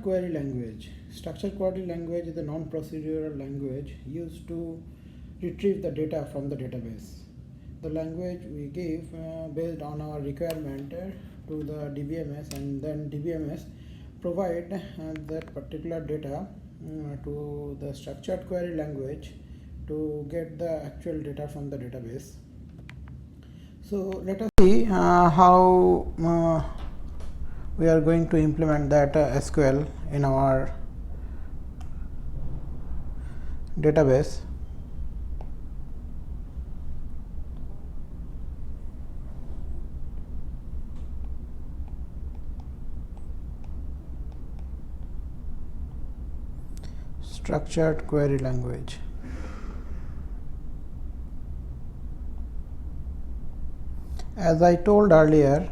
query language. Structured query language is a non-procedural language used to retrieve the data from the database. The language we give based on our requirement to the DBMS, and then DBMS provide that particular data to the structured query language to get the actual data from the database. So let us see how we are going to implement that SQL in our database. Structured query language. As I told earlier,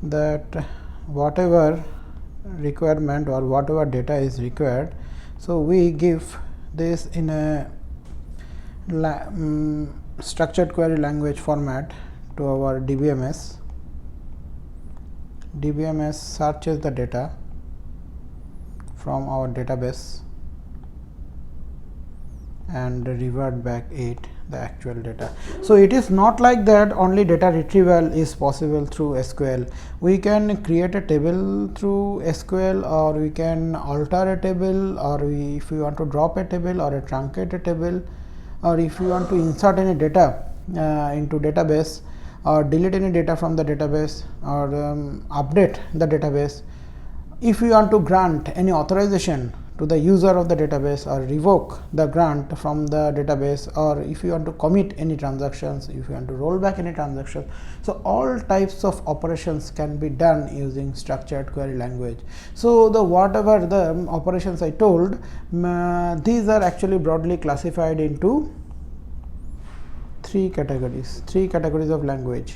that whatever requirement or whatever data is required, so we give this in a structured query language format to our DBMS. DBMS searches the data from our database and revert back the actual data. So it is not like that only data retrieval is possible through SQL. We can create a table through SQL, or we can alter a table, or if we want to drop a table or truncate a table, or if you want to insert any data into database, or delete any data from the database, or update the database. If you want to grant any authorization to the user of the database, or revoke the grant from the database, or if you want to commit any transactions, if you want to roll back any transaction. So all types of operations can be done using structured query language. So the whatever the operations I told, these are actually broadly classified into three categories of language.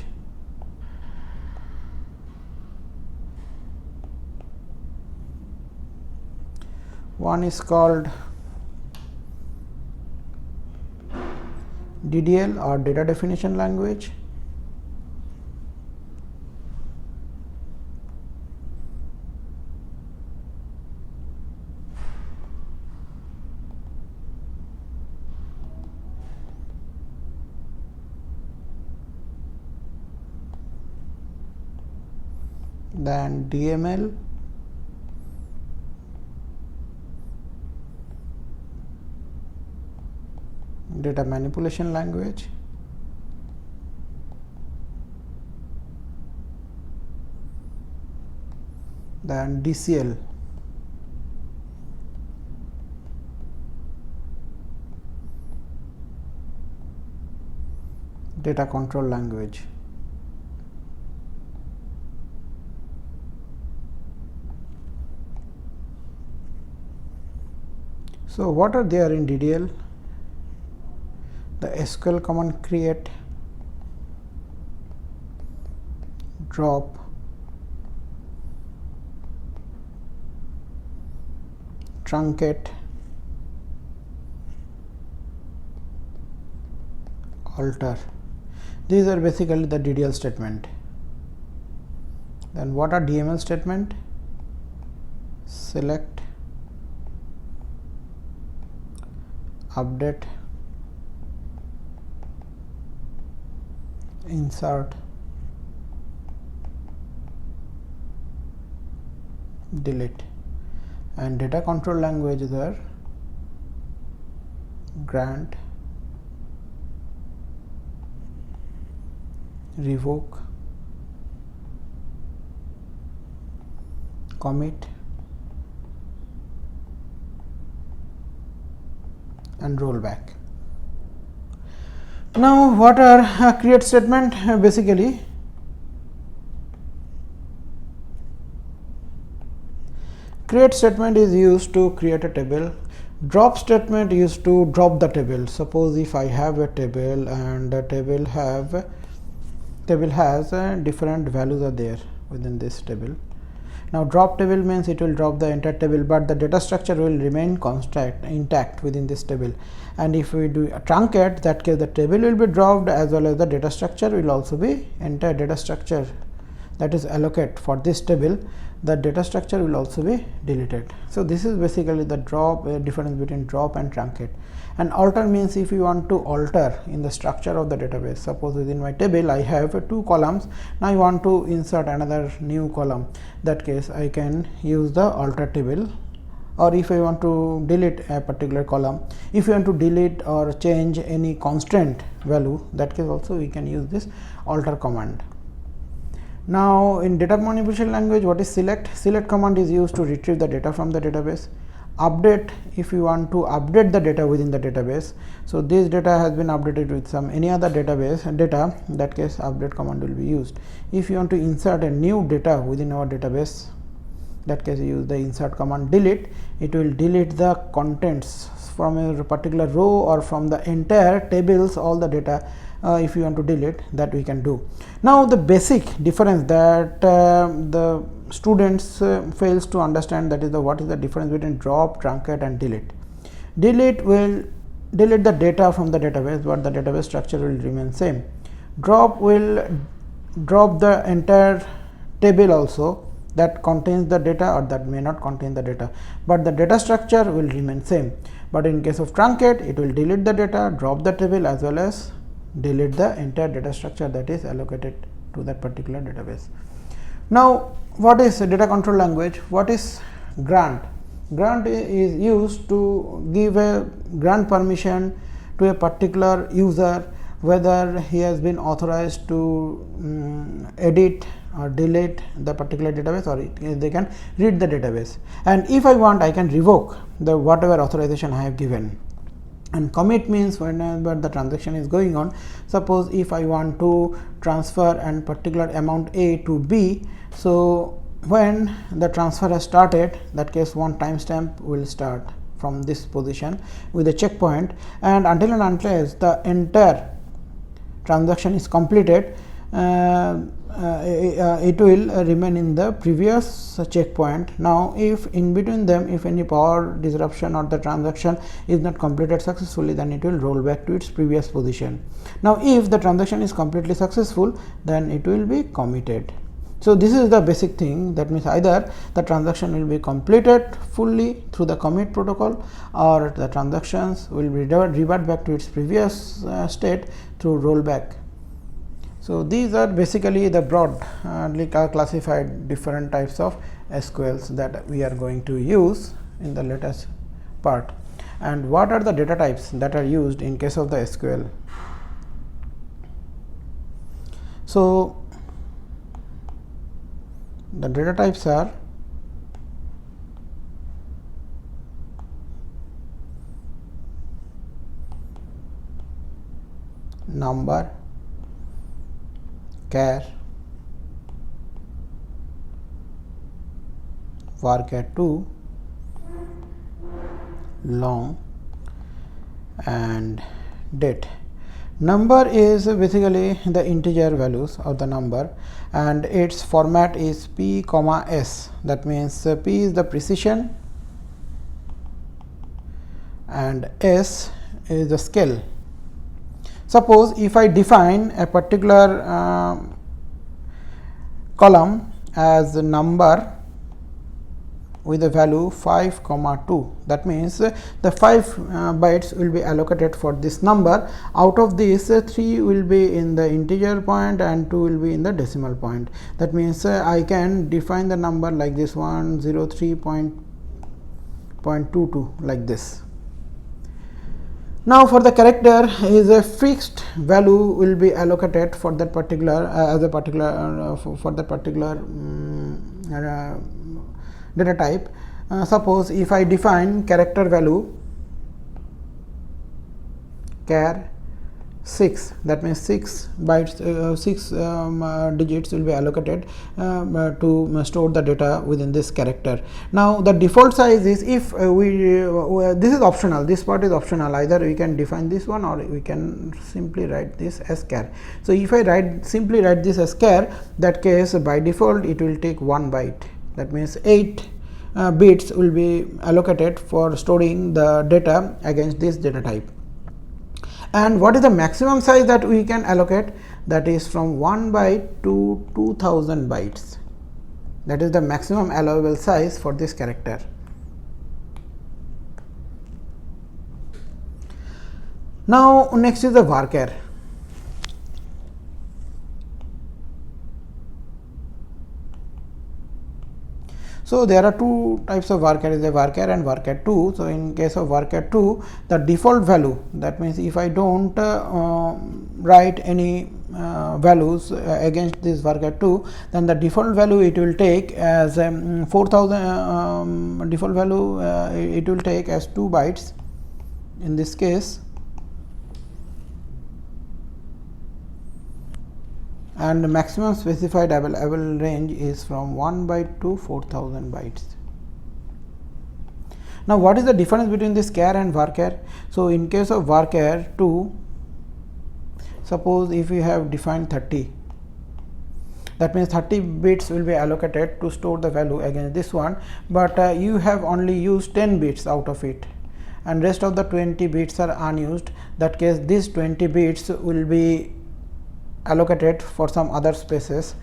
One is called DDL, or data definition language. Then DML, data manipulation language. Then DCL, data control language. So what are there in DDL? The SQL command create, drop, truncate, alter. These are basically the DDL statement. Then what are DML statement? Select, update, insert, delete. And data control languages are grant, revoke, commit, and roll back. Now what are create statement? Basically create statement is used to create a table. Drop statement used to drop the table. Suppose if I have a table and the table has different values are there within this table. Now drop table means it will drop the entire table, but the data structure will remain constant intact within this table. And if we do a truncate, that case the table will be dropped as well as the data structure will also be entire data structure that is allocate for this table the data structure will also be deleted. So this is basically the drop, difference between drop and truncate. And alter means if you want to alter in the structure of the database. Suppose within my table I have 2 columns, now I want to insert another new column. That case I can use the alter table. Or if I want to delete a particular column, if you want to delete or change any constant value, that case also we can use this alter command. Now in data manipulation language, what is select? Select command is used to retrieve the data from the database. Update, if you want to update the data within the database. So this data has been updated with some any other database data, in that case update command will be used. If you want to insert a new data within our database, that case you use the insert command. Delete, it will delete the contents from a particular row or from the entire tables, all the data. If you want to delete, that we can do. Now the basic difference that the students fails to understand, that is the what is the difference between drop, truncate and delete. Delete will delete the data from the database, but the database structure will remain same. Drop will drop the entire table also that contains the data or that may not contain the data, but the data structure will remain same. But in case of truncate, it will delete the data, drop the table as well as delete the entire data structure that is allocated to that particular database. Now what is a data control language? What is grant? Grant is used to give a grant permission to a particular user, whether he has been authorized to edit or delete the particular database, or they can read the database. And if I want, I can revoke the whatever authorization I have given. And commit means whenever the transaction is going on. Suppose if I want to transfer a particular amount A to B, so when the transfer has started, that case one timestamp will start from this position with a checkpoint, and until and unless the entire transaction is completed, it will remain in the previous checkpoint. Now if in between them, if any power disruption or the transaction is not completed successfully, then it will roll back to its previous position. Now if the transaction is completely successful, then it will be committed. So this is the basic thing. That means either the transaction will be completed fully through the commit protocol, or the transactions will be revert back to its previous state through rollback. So these are basically the broad classified different types of SQLs that we are going to use in the latest part. And what are the data types that are used in case of the SQL? So the data types are number, char, varchar2, long and date. Number is basically the integer values of the number, and its format is p comma s. That means p is the precision and s is the scale. Suppose if I define a particular column as the number with the value 5, 2, that means the 5 bytes will be allocated for this number. Out of this 3 will be in the integer point and 2 will be in the decimal point. That means I can define the number like this 103.22 like this. Now for the character is a fixed value will be allocated for that particular as a particular for that particular data type. Suppose if I define character value char 6, that means 6 bytes 6 digits will be allocated to store the data within this character. Now the default size is, if this is optional, this part is optional, either we can define this one or we can simply write this as char. So if I simply write this as char, that case by default it will take 1 byte. That means 8 bits will be allocated for storing the data against this data type. And what is the maximum size that we can allocate? That is from 1 byte to 2000 bytes. that is the maximum allowable size for this character. Now next is the varchar. So there are two types of varchar, is a varchar and varchar2. So in case of varchar2, the default value, that means if I don't write any values against this varchar2, then the default value it will take as 4000 default value it will take as 2 bytes in this case, and the maximum specified available range is from 1 byte to 4000 bytes. Now what is the difference between this char and varchar? So in case of varchar2, suppose if you have defined 30, that means 30 bits will be allocated to store the value against this one, but you have only used 10 bits out of it and rest of the 20 bits are unused. That case these 20 bits will be allocated for some other spaces,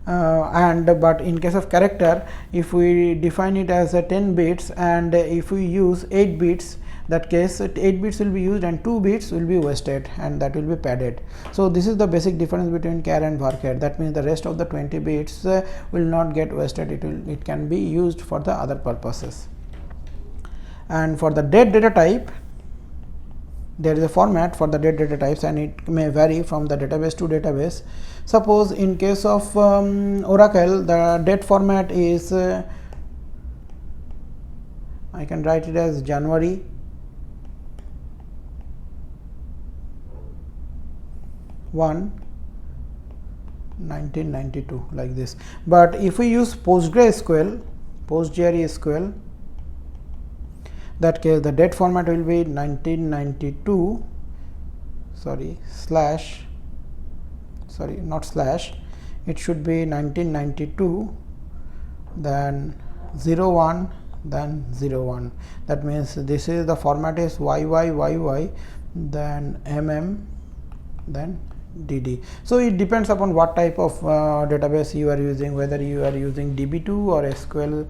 but in case of character, if we define it as 10 bits and if we use 8 bits, that case 8 bits will be used and 2 bits will be wasted and that will be padded. So this is the basic difference between char and varchar. That means the rest of the 20 bits will not get wasted, it can be used for the other purposes. And for the date data type, there is a format for the date data types and it may vary from the database to database. Suppose in case of Oracle, the date format is I can write it as January 1, 1992, like this. But if we use PostgreSQL, that case the date format will be 1992 not slash, it should be 1992 then 01 then 01. That means this is the format is YYYY then then DD. So it depends upon what type of database you are using, whether you are using DB2 or SQL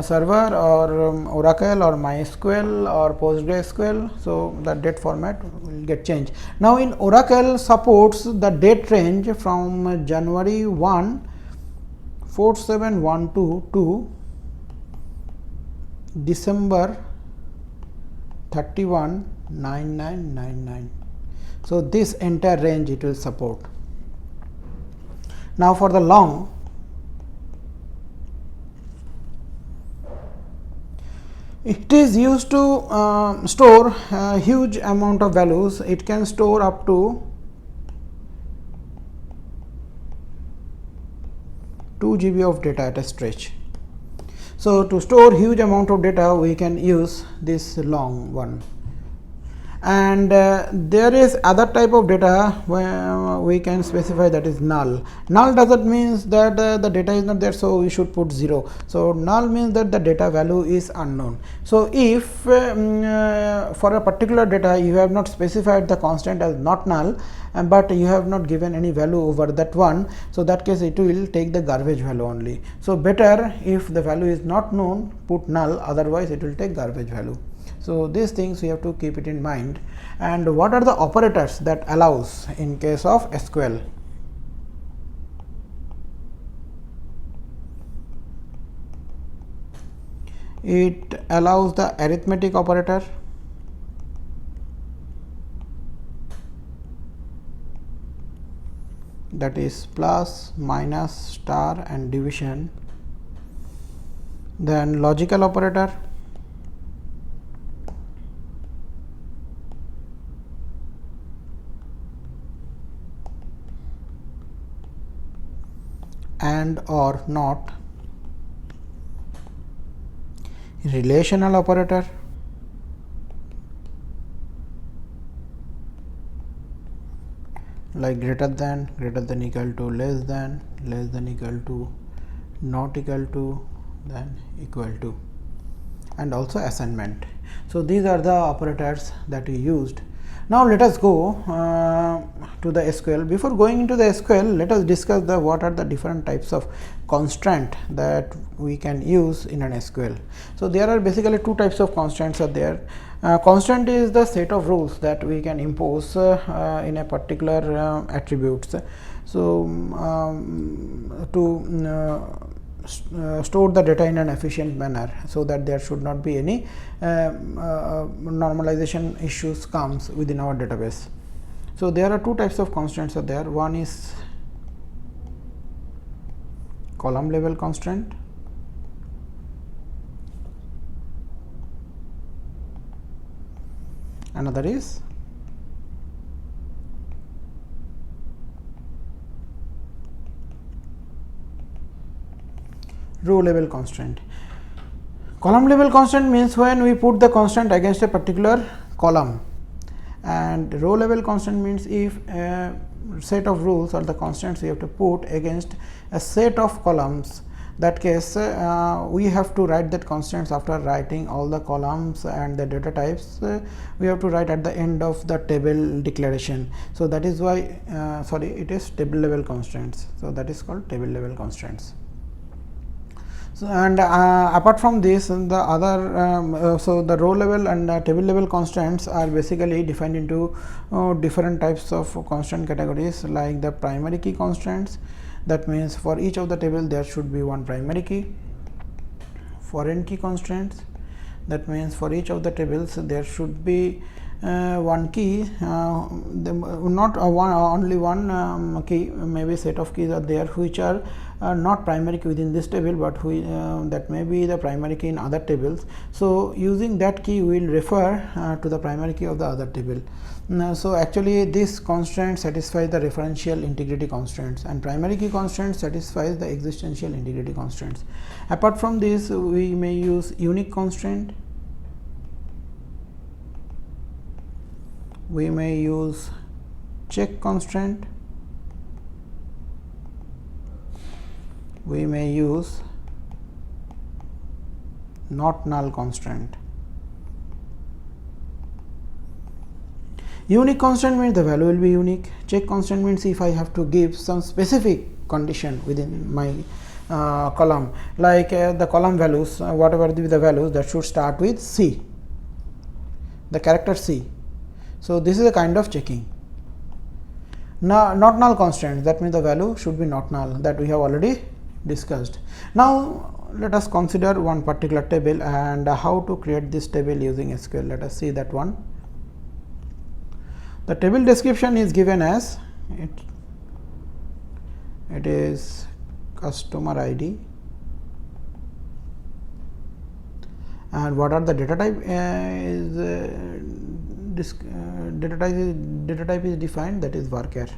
server or Oracle or MySQL or PostgreSQL. So the date format will get changed. Now in Oracle supports the date range from January 1 4712 to December 31 9999. So this entire range it will support. Now for the long, it is used to store a huge amount of values. It can store up to 2 GB of data at a stretch. So to store huge amount of data, we can use this long one. And there is other type of data where we can specify, that is null. Null doesn't means that the data is not there, so we should put 0. So null means that the data value is unknown. So if for a particular data you have not specified the constant as not null, but you have not given any value over that one, so that case it will take the garbage value only. So better if the value is not known, put null, otherwise it will take garbage value. So these things we have to keep it in mind. And what are the operators that allows in case of SQL? It allows the arithmetic operator, that is plus, minus, star and division. Then logical operator, and or not. Relational operator, like greater than equal to, less than equal to, not equal to, then equal to, and also assignment. So these are the operators that we used. Now let us go to the SQL. Before going into the SQL, let us discuss the what are the different types of constraint that we can use in an SQL. So there are basically two types of constraints are there. Constant is the set of rules that we can impose in a particular attributes. So to store the data in an efficient manner, so that there should not be any normalization issues comes within our database. So there are two types of constraints are there. One is column level constraint, another is row level constraint. Column level constraint means when we put the constraint against a particular column, and row level constraint means if a set of rules or the constraints we have to put against a set of columns. That case we have to write that constraints after writing all the columns and the data types, we have to write at the end of the table declaration. So that is why it is table level constraints. So that is called table level constraints. So, and apart from this, the other so the row level and table level constraints are basically defined into different types of constraint categories, like the primary key constraints. That means for each of the table there should be one primary key. Foreign key constraints, that means for each of the tables there should be one key, not only one key, maybe set of keys are there which are not primary key within this table, but that may be the primary key in other tables. So using that key we will refer to the primary key of the other table. So actually this constraint satisfies the referential integrity constraints, and primary key constraint satisfies the existential integrity constraints. Apart from this, we may use unique constraint, we may use check constraint, we may use not null constraint. Unique constraint means the value will be unique. Check constraint means if I have to give some specific condition within my column, like the column values, whatever the values that should start with C, the character C. So this is a kind of checking. Now not null constraint, that means the value should be not null, that we have already discussed. Now let us consider one particular table and how to create this table using SQL. Let us see that one. The table description is given as it is customer ID, and what are the data type data type is defined, that is varchar.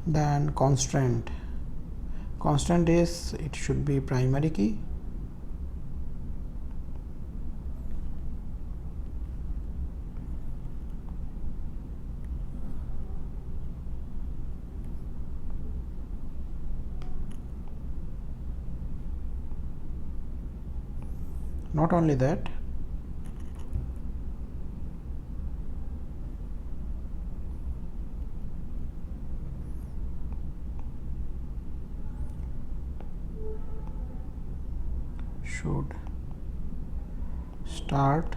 Then constraint is it should be primary key, not only that, should start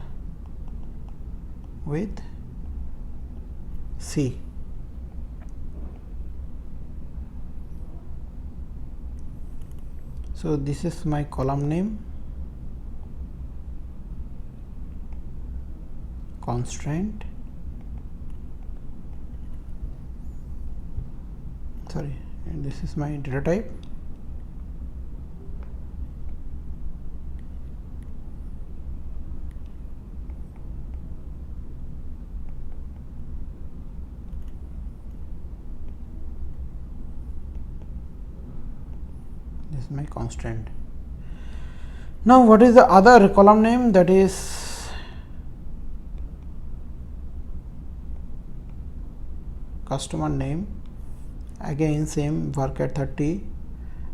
with C. So this is my column name, constraint, and this is my data type. This is my constraint. Now what is the other column name? That is customer name, again same varchar 30,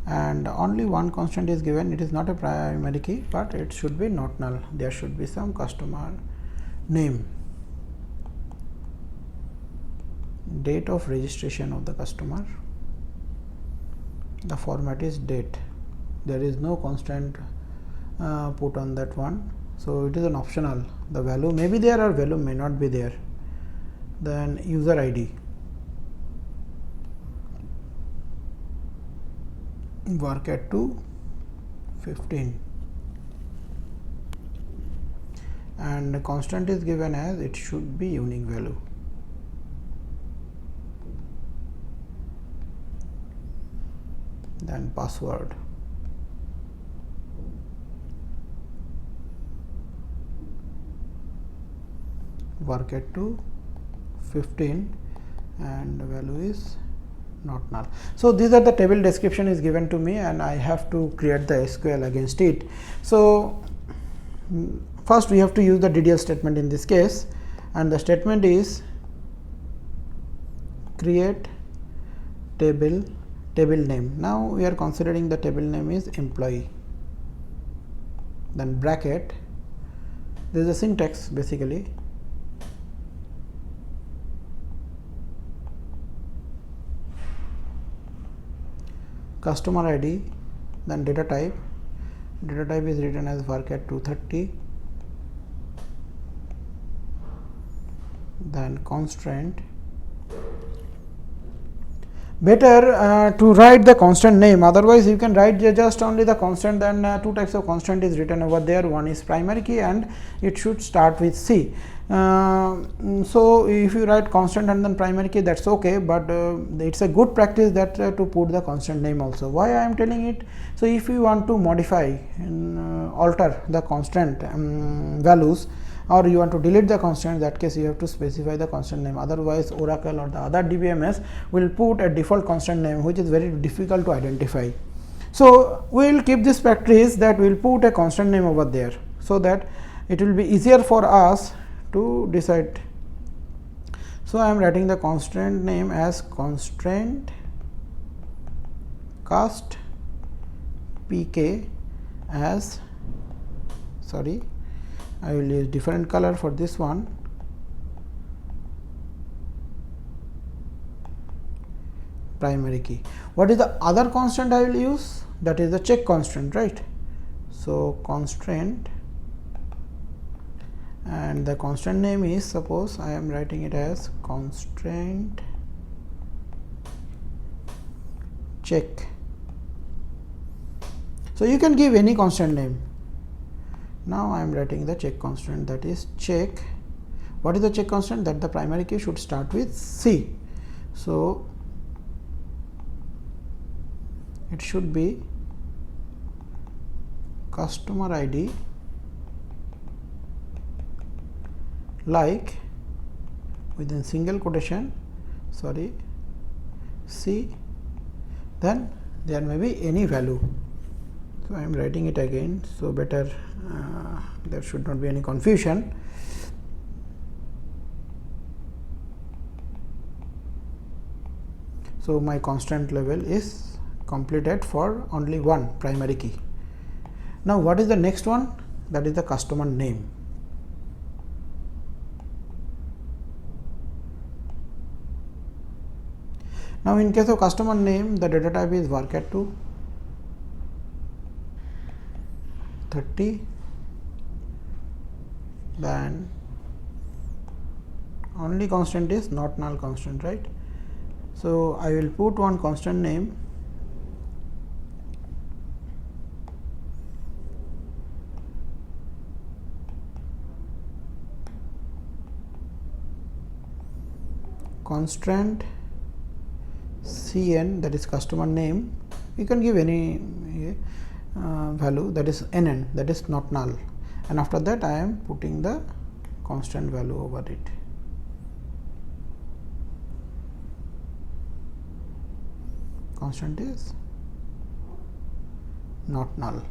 and only one constant is given. It is not a primary key, but it should be not null. There should be some customer name, date of registration of the customer. The format is date. There is no constant put on that one, so it is an optional. The value may be there or value may not be there. Then user ID, work at 215, and the constant is given as it should be unique value. Then password, work at 215, and the value is not null. So these are the table description is given to me, and I have to create the SQL against it. So first we have to use the Ddl statement in this case, and the statement is create table name. Now we are considering the table name is employee, then bracket, there is a syntax basically, customer ID, then data type is written as work at 230, then constraint. Better to write the constant name, otherwise you can write just only the constant. Then two types of constant is written over there. One is primary key and it should start with C. So if you write constant and then primary key, that's okay, but it's a good practice that to put the constant name also. Why I am telling it? So if you want to modify and alter the constant values, or you want to delete the constant, in that case you have to specify the constant name. Otherwise Oracle or the other DBMS will put a default constant name which is very difficult to identify. So we will keep this practice that we will put a constant name over there, so that it will be easier for us to decide. So I am writing the constant name as constraint cast pk as, sorry, I will use different color for this one, primary key. What is the other constant I will use? That is the check constant, right? So constraint, and the constant name is, suppose I am writing it as constraint check. So you can give any constant name. Now I am writing the check constant, that is check. What is the check constant? That the primary key should start with C. So it should be customer ID like within single quotation, sorry, C, then there may be any value. So I am writing it again, so better there should not be any confusion. So my constant level is completed for only one primary key. Now what is the next one? That is the customer name. Now in case of customer name, the data type is work at 230, then only constant is not null constant, right? So I will put one constant name, constraint cn, that is customer name. You can give any value, that is nn, that is not null, and after that I am putting the constant value over it. Constant is not null.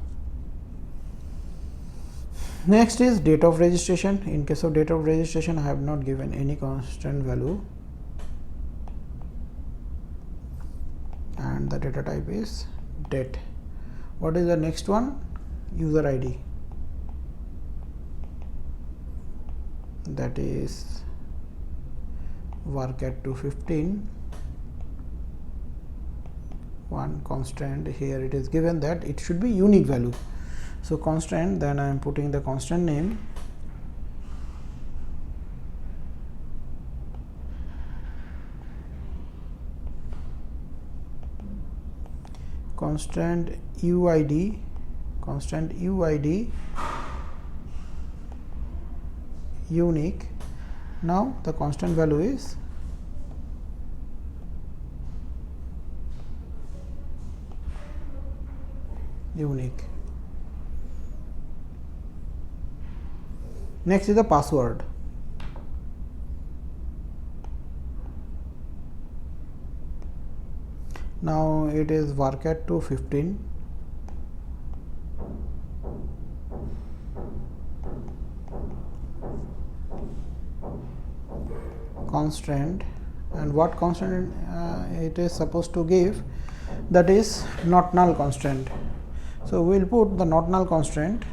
Next is date of registration. In case of date of registration, I have not given any constant value, and the data type is update. What is the next one? User ID, that is varchar 215. One constant, here it is given that it should be unique value. So constant, then I am putting the constant name, constant UID, unique. Now the constant value is unique. Next is the password. Now it is varchar 215. Constant, and what constant it is supposed to give, that is not null constant. So we will put the not null constant,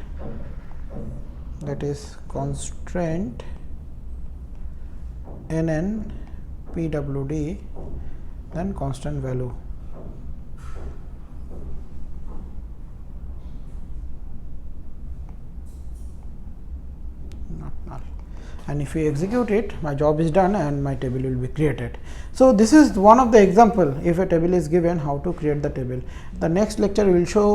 that is constraint nn pwd, then constant value. Not null. And if we execute it, my job is done and my table will be created. So this is one of the example, if a table is given, how to create the table. The next lecture will show